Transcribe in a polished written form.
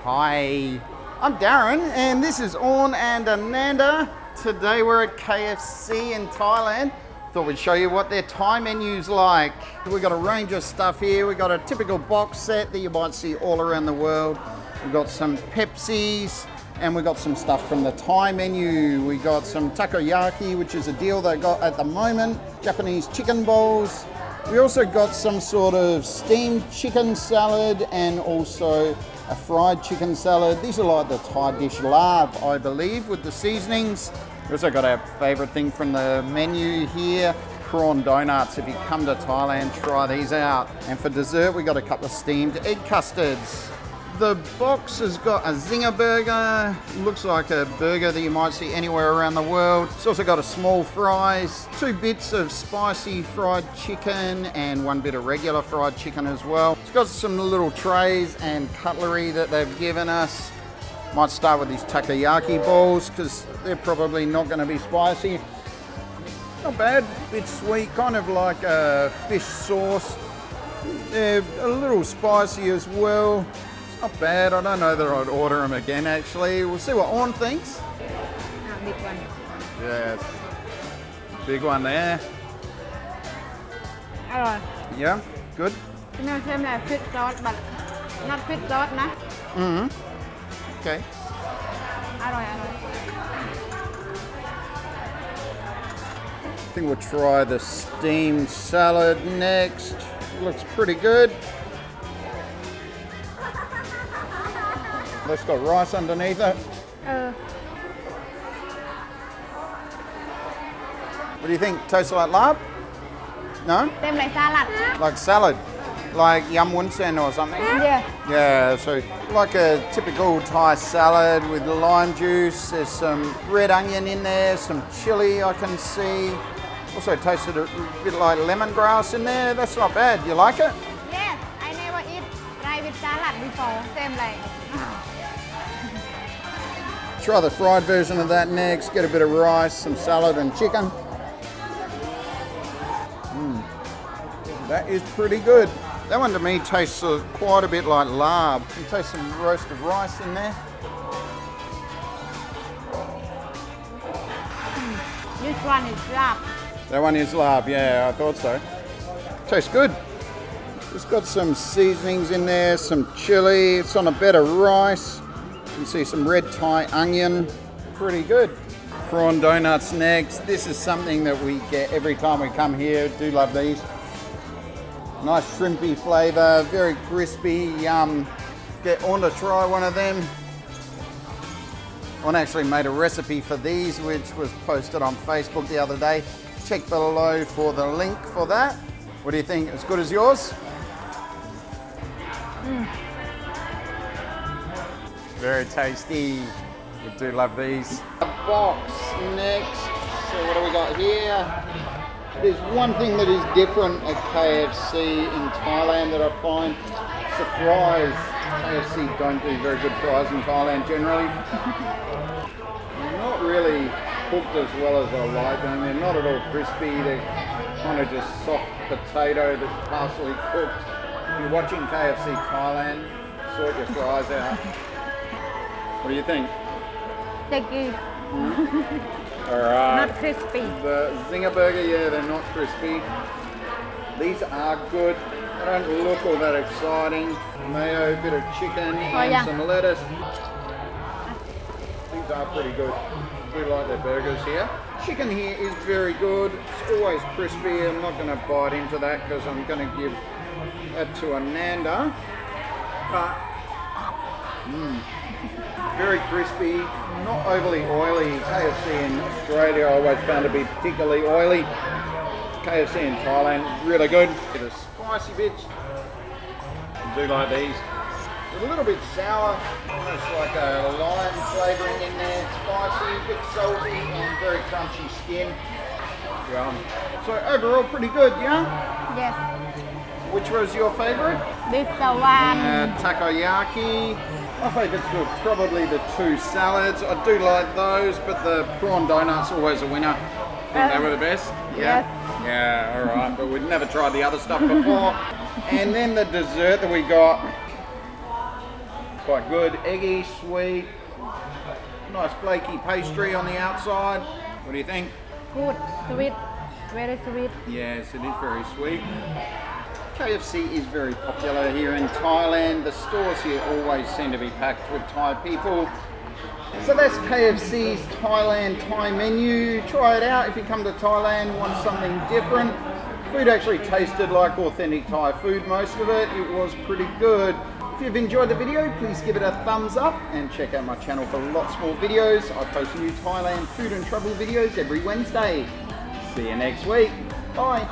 Hi, I'm Darren and this is Orn and Ananda. Today we're at KFC in Thailand. Thought we'd show you what their Thai menu's like. We've got a range of stuff here. We've got a typical box set that you might see all around the world. We've got some Pepsis and we've got some stuff from the Thai menu. We got some takoyaki, which is a deal they got at the moment. Japanese chicken bowls. We also got some sort of steamed chicken salad and also a fried chicken salad. These are like the Thai dish lab, I believe, with the seasonings. We also got our favourite thing from the menu here, prawn donuts. If you come to Thailand, try these out. And for dessert, we got a couple of steamed egg custards. The box has got a zinger burger. Looks like a burger that you might see anywhere around the world. It's also got a small fries, 2 bits of spicy fried chicken and 1 bit of regular fried chicken as well. It's got some little trays and cutlery that they've given us. Might start with these takoyaki balls because they're probably not going to be spicy. Not bad, bit sweet, kind of like a fish sauce. They're a little spicy as well. Not bad. I don't know that I'd order them again, actually. We'll see what Orn thinks. Big one. Yes. Big one there. Alright. Yeah, good. You know, same like fish sauce, but not fish sauce, nah. Okay. Alright. I think we'll try the steamed salad next. Looks pretty good. It's got rice underneath it. What do you think? Tastes like lab? No? Same like salad. Like salad? Like yum wunsen or something? Yeah. Yeah, so like a typical Thai salad with lime juice. There's some red onion in there, some chili I can see. Also tasted a bit like lemongrass in there. That's not bad. You like it? Yes, I never eat rice with salad before. Same like. Try the fried version of that next. Get a bit of rice, some salad and chicken. That is pretty good. That one to me tastes quite a bit like lard. You can taste some roasted rice in there. This one is lab. That one is lard, yeah, I thought so. Tastes good. It's got some seasonings in there, some chili. It's on a bed of rice. You can see some red Thai onion. Pretty good. Prawn donuts next. This is something that we get every time we come here. Do love these. Nice shrimpy flavour, very crispy, yum. Get on to try one of them. One actually made a recipe for these, which was posted on Facebook the other day. Check below for the link for that. What do you think? As good as yours? Very tasty. We do love these. A box next. So what do we got here? There's one thing that is different at KFC in Thailand that I find. It's the fries. KFC don't do very good fries in Thailand generally. They're not really cooked as well as I like them. They're not at all crispy. They're kind of just soft potato that's partially cooked. If you're watching KFC Thailand, sort your fries out. What do you think? Sticky. Alright. Not crispy. The zinger burger, yeah, they're not crispy. These are good. They don't look all that exciting. Mayo, bit of chicken, and some lettuce. These are pretty good. We like their burgers here. Chicken here is very good. It's always crispy. I'm not going to bite into that because I'm going to give that to Ananda. But, very crispy, not overly oily. KFC in Australia I always found to be particularly oily. KFC in Thailand, really good. The spicy bits, I do like these. They're a little bit sour, almost like a lime flavouring in there. Spicy, a bit salty and very crunchy skin. Yum. So overall pretty good, yeah? Yes. Which was your favourite? This one. Takoyaki. My favourites were probably the 2 salads. I do like those, but the prawn donuts always a winner. Think they were the best? Yes. Yeah, alright, but we'd never tried the other stuff before. And then the dessert that we got. Quite good, eggy, sweet, nice flaky pastry on the outside. What do you think? Good, sweet, very sweet. Yes, it is very sweet. KFC is very popular here in Thailand. The stores here always seem to be packed with Thai people. So that's KFC's Thailand Thai menu. Try it out if you come to Thailand, want something different. Food actually tasted like authentic Thai food, most of it. It was pretty good. If you've enjoyed the video, please give it a thumbs up and check out my channel for lots more videos. I post new Thailand food and travel videos every Wednesday. See you next week. Bye.